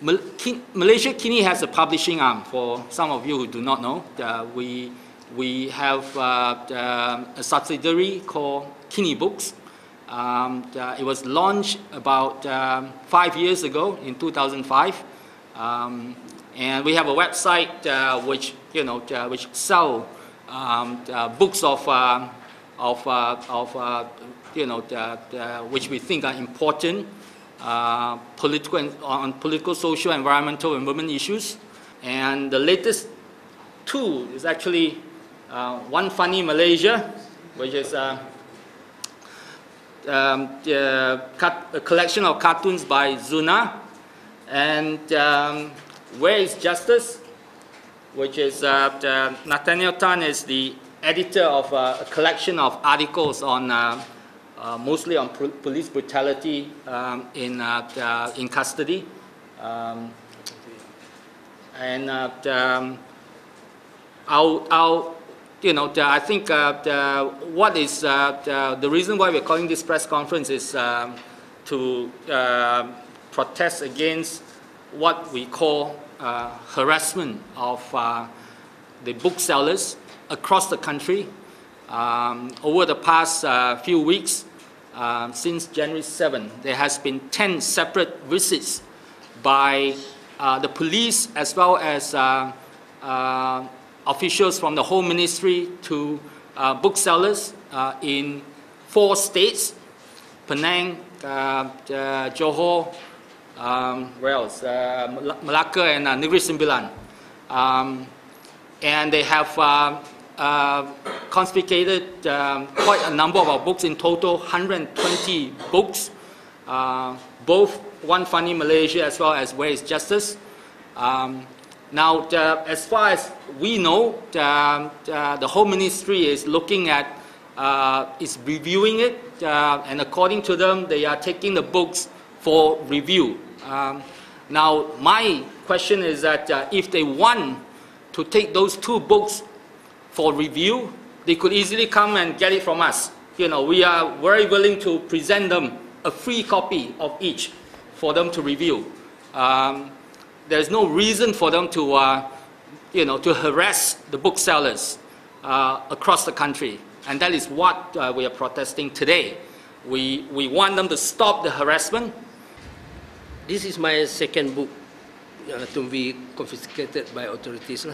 Malaysia Kini has a publishing arm. For some of you who do not know, we have a subsidiary called Kini Books. It was launched about 5 years ago in 2005, and we have a website which sell books which we think are important. On political, social, environmental, and women issues. And the latest two is actually One Funny Malaysia, which is a collection of cartoons by Zuna, and Where is Justice, which is Nathaniel Tan is the editor of a collection of articles on mostly on police brutality in custody, I think what is the reason why we're calling this press conference is to protest against what we call harassment of the booksellers across the country. Over the past few weeks, since January 7, there has been 10 separate visits by the police as well as officials from the Home Ministry to booksellers in 4 states: Penang, Johor, where else? Malacca and Negeri Sembilan. And they have confiscated quite a number of our books, in total 120 books, both One Funny Malaysia as well as Where is Justice. Now, as far as we know, the Home Ministry is looking at, is reviewing it, and according to them, they are taking the books for review. Now, my question is that if they want to take those 2 books for review, they could easily come and get it from us. We are very willing to present them a free copy of each for them to review. There's no reason for them to, to harass the booksellers across the country, and that is what we are protesting today. We want them to stop the harassment. This is my second book to be confiscated by authorities.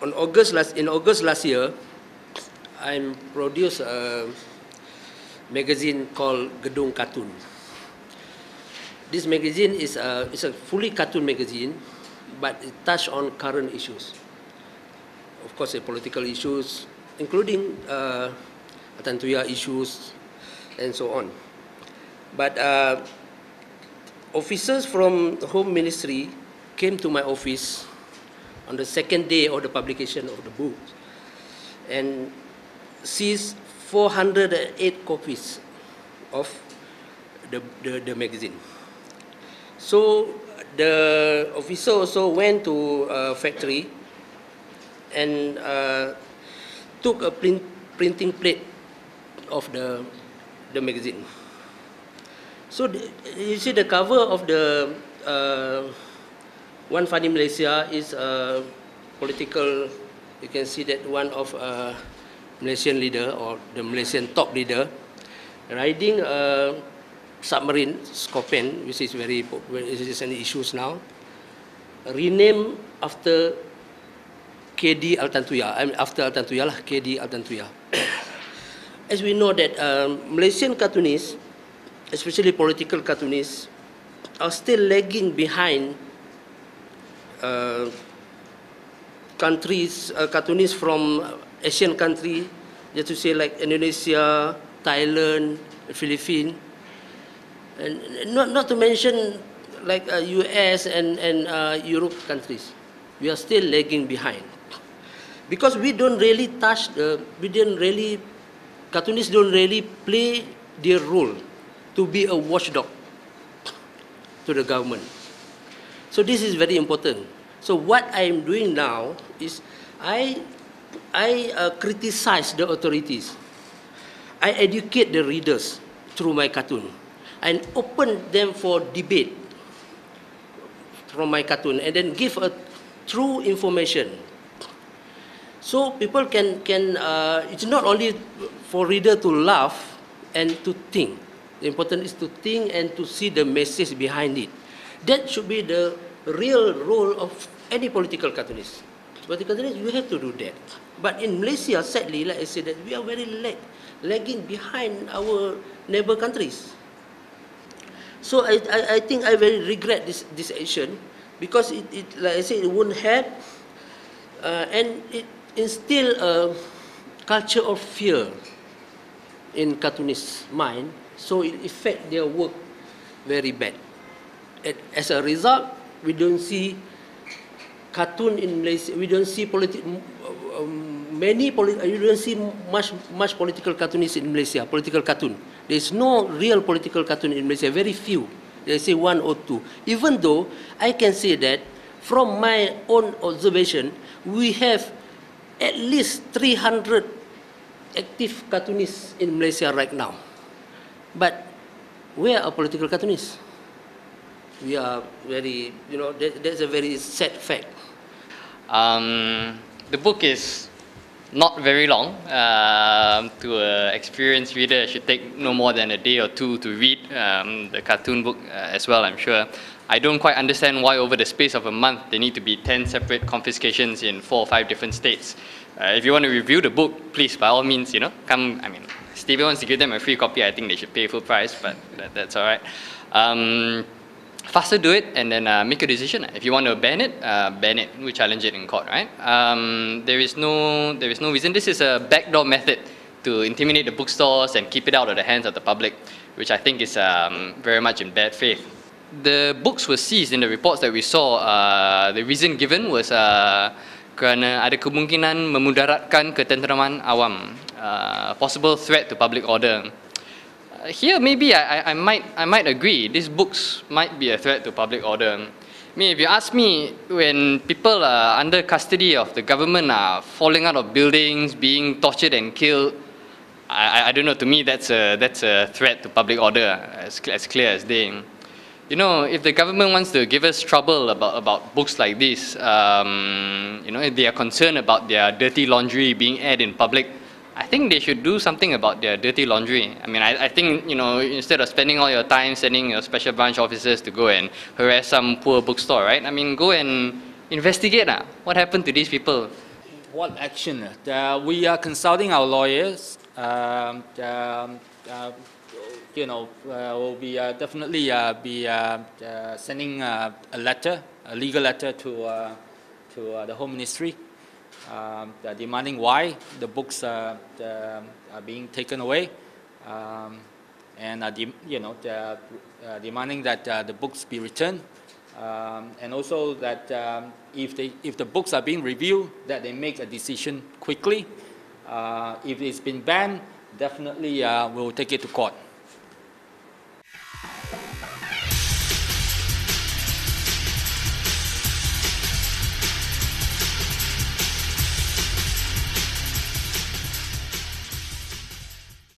In August last year, I produced a magazine called Gedung Cartoon. This magazine is a fully cartoon magazine, but it touches on current issues. Of course, political issues, including Atantuya issues, and so on. But officers from the Home Ministry came to my office on the second day of the publication of the book and seized 408 copies of the magazine. So the officer also went to a factory and took a printing plate of the magazine. So you see the cover of the One Funny Malaysia is a political, you can see that one of a Malaysian leader or the Malaysian top leader riding a submarine, Scorpion, which is very popular, is an issue now, renamed after KD Altantuya, after Altantuya lah, KD Altantuya. As we know that Malaysian cartoonists, especially political cartoonists, are still lagging behind countries, cartoonists from Asian countries, just to say like Indonesia, Thailand, Philippines, and not to mention like US and Europe countries. We are still lagging behind because we don't really touch cartoonists don't really play their role to be a watchdog to the government. So this is very important. So what I am doing now is I criticize the authorities. I educate the readers through my cartoon. and open them for debate from my cartoon, and then give a true information. So people can it's not only for reader to laugh and to think. The important is to think and to see the message behind it. That should be the real role of any political cartoonist. Political cartoonist, you have to do that. But in Malaysia, sadly, like I said, that we are very lagging behind our neighbor countries. So I think I very regret this action, because it like I said, it won't help, and it instill a culture of fear in cartoonists' mind, so it affect their work very bad. As a result, we don't see cartoon in Malaysia. We don't see you don't see much political cartoonists in Malaysia. Political cartoon. There is no real political cartoon in Malaysia. Very few. They say one or two. Even though I can say that from my own observation, we have at least 300 active cartoonists in Malaysia right now. But where are political cartoonists? We are very, that's a very sad fact. The book is not very long. To an experienced reader, it should take no more than a day or two to read the cartoon book as well, I'm sure. I don't quite understand why over the space of a month there need to be 10 separate confiscations in 4 or 5 different states. If you want to review the book, please, by all means, come. I mean, Stephen wants to give them a free copy. I think they should pay full price, but that's all right. Faster do it and then make a decision. If you want to ban it, we challenge it in court, right? There is no reason. This is a backdoor method to intimidate the bookstores and keep it out of the hands of the public, which I think is very much in bad faith. The books were seized in the reports that we saw. The reason given was kerana ada kemungkinan memudaratkan ketenteraman awam, possible threat to public order. Here, maybe I might agree. These books might be a threat to public order. I mean, if you ask me, when people are under custody of the government are falling out of buildings, being tortured and killed, I don't know. To me, that's a threat to public order, as clear as day. If the government wants to give us trouble about books like this, if they are concerned about their dirty laundry being aired in public, I think they should do something about their dirty laundry. I mean, I think, instead of spending all your time sending your special branch officers to go and harass some poor bookstore, right? I mean, go and investigate what happened to these people. What action? We are consulting our lawyers. We'll be definitely be sending a legal letter to the Home Ministry, demanding why the books are being taken away, and demanding that the books be returned, and also that if the books are being reviewed, that they make a decision quickly. If it's been banned, definitely we'll take it to court.